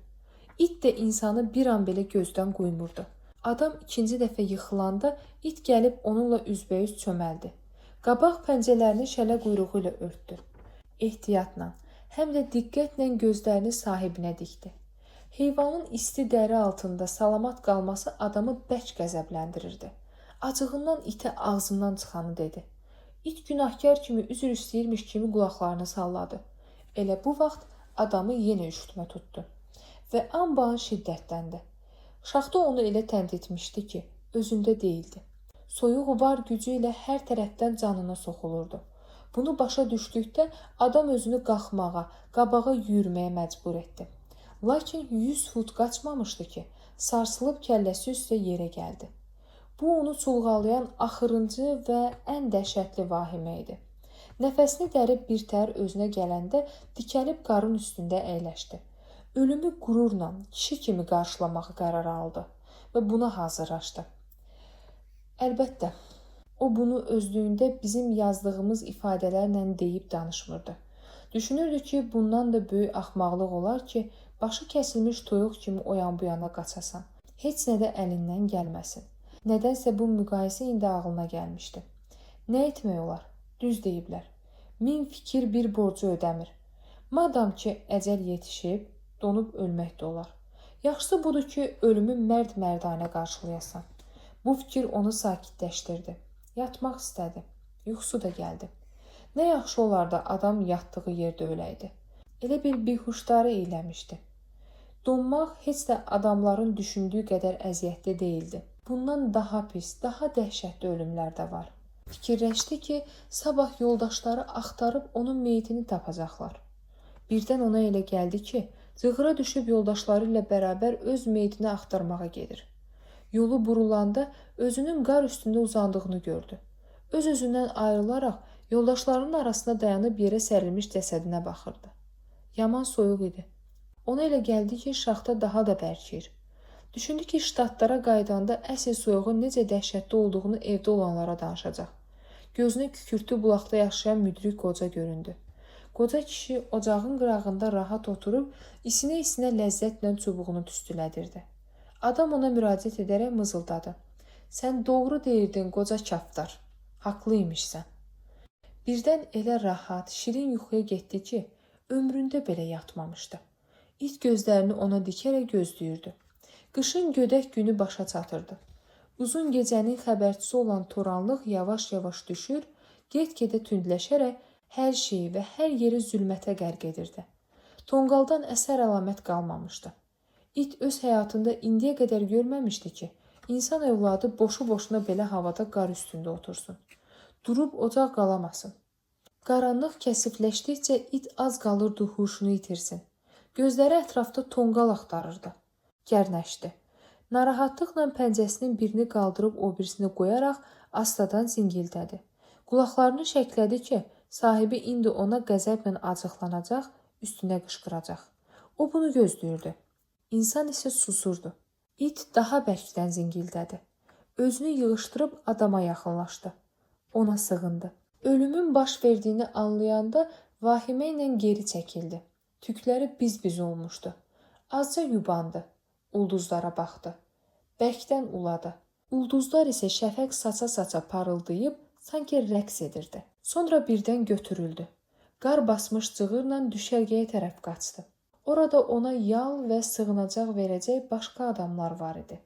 İt də insanı bir an belə gözdən qoymurdu. Adam ikinci dəfə yıxılanda it gəlib onunla üzbəüz çöməldi. Qabaq pəncələrini şələ quyruğu ilə örtdü. Ehtiyatla, həm də diqqətlə gözlərini sahibinə dikdi. Heyvanın isti dəri altında salamat qalması adamı bərk qəzəbləndirirdi. Acığından itə ağzından çıxanı dedi. İt günahkar kimi üzr istəyirmiş kimi qulaqlarını salladı. Elə bu vaxt adamı yenə üşütmə tutdu və anbaan şiddətləndi. Şaxta onu elə tənd etmişdi ki, özündə deyildi. Soyuq var gücü ilə hər tərəfdən canına soxulurdu. Bunu başa düşdükdə adam özünü qalxmağa, qabağa yürüməyə məcbur etdi. Lakin 100 fut qaçmamışdı ki, sarsılıb kəlləsi üstə yerə gəldi. Bu onu çulğalayan axırıncı və ən dəhşətli vahimə idi. Nəfəsini dərib birtəhər özünə gələndə dikəlib qarın üstündə əyləşdi. Ölümü qürurla, kişi kimi qarşılamağı qərar aldı və buna hazırlaşdı. Əlbəttə, o bunu özlüyündə bizim yazdığımız ifadələrlə deyib danışmırdı. Düşünürdü ki, bundan da böyük axmaqlıq olar ki, başı kəsilmiş toyuq kimi o yan bu yana qaçasan. Heç nə də əlindən gəlməsin. Nədənsə bu müqayisə indi ağlına gəlmişdi. Nə etmək olar? Düz deyiblər. 1000 fikir bir borcu ödəmir. Madam ki, əcəl yetişib, donub ölmək də olar. Yaxşısı budur ki, ölümü mərd-mərdanə qarşılayasan. Bu fikir onu sakitləşdirdi. Yatmaq istədi. Yuxusu da gəldi. Nə yaxşı olardı adam yatdığı yerdə öləydi. Elə bir bihuşdarı eləmişdi. Donmaq heç də adamların düşündüyü qədər əziyyətli değildi. Bundan daha pis, daha dəhşətli ölümlər də var. Fikirləşdi ki, sabah yoldaşları axtarıb onun meyitini tapacaqlar. Birdən ona elə gəldi ki, cığıra düşüb yoldaşları ilə bərabər öz meyitini axtarmağa gedir. Yolu burulanda özünün qar üstündə uzandığını gördü. Öz-özündən ayrılaraq yoldaşlarının arasında dayanıb yerə sərilmiş cəsədinə baxırdı. Yaman soyuq idi. Ona elə gəldi ki, şaxta daha da bərkir. Düşündü ki, ştatlara qaydanda əsl soyuğun necə dəhşətli olduğunu evdə olanlara danışacaq. Gözünə kükürtü bulaqda yaşayan müdrik qoca göründü. Qoca kişi ocağın qırağında rahat oturub, isinə-isinə ləzzətlə çubuğunu tüstülədirdi. Adam ona müraciət edərək mızıldadı. Sən doğru deyirdin, qoca kaftar. Haqlıymışsan. Birdən elə rahat, şirin yuxuya getdi ki, ömründə belə yatmamışdı. İt gözlərini ona dikərək gözləyirdi. Qışın gödək günü başa çatırdı. Uzun gecənin xəbərçisi olan toranlıq yavaş-yavaş düşür, get-gedə tündləşərək hər şeyi və hər yeri zülmətə qərq edirdi. Tonqaldan əsər əlamət qalmamışdı. İt öz həyatında indiyə qədər görməmişdi ki, insan övladı boşu-boşuna belə havada qar üstündə otursun. Durub ocaq qalamasın. Qaranlıq kəsifləşdikcə it az qalırdı huşunu itirsin. Gözləri ətrafda tonqal axtarırdı. Gərnəşdi. Narahatlıqla pəncəsinin birini qaldırıb o birisini qoyaraq astadan zingildədi. Qulaqlarını şəklədi ki, sahibi indi ona qəzəblə acıqlanacaq, üstünə qışqıracaq. O bunu gözləyirdi. İnsan isə susurdu. İt daha bərkdən zingildədi. Özünü yığışdırıb adama yaxınlaşdı. Ona sığındı. Ölümün baş verdiyini anlayanda vahimə ilə geri çəkildi. Tükləri biz-biz olmuşdu. Azca yubandı. Ulduzlara baxdı. Bərkdən uladı. Ulduzlar isə şəfəq saça-saça parıldayıb sanki rəqs edirdi. Sonra birdən götürüldü. Qar basmış cığırla düşərgəyə tərəf qaçdı. Orada ona yal və sığınacaq verəcək başqa adamlar var idi.